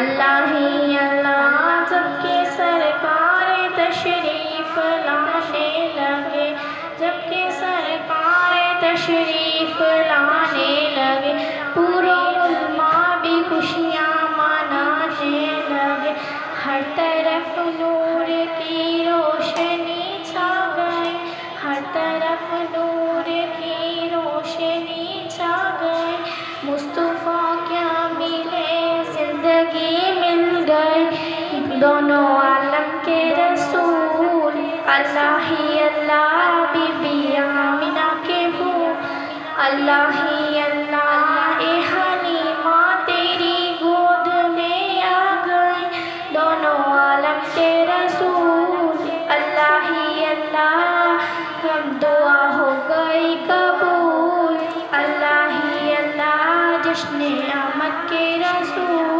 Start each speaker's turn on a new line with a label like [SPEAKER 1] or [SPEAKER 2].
[SPEAKER 1] अल्लाह ही अल्लाह जबकि सरकार तशरीफ लाने लगे, जबकि सरकार तशरीफ लाने लगे, पूरा उम्मा भी खुशियाँ मनाने लगे। हर तरफ नूर की रोशनी छा गई, हर तरफ नूर की रोशनी छा गई। मुस्तफ़ा क्या मिले ज़िंदगी मिल गई, दोनों आलम के रसूल अल्लाह ही अल्लाह, बीबी आमिना के फूल अल्लाह ही अल्लाह। ए हलीमा तेरी गोद में आ गई, दोनों आलम के रसूल अल्लाह ही अल्लाह। हम दुआ हो गई कबूल अल्लाह ही अल्लाह, जश्न आमद के रसूल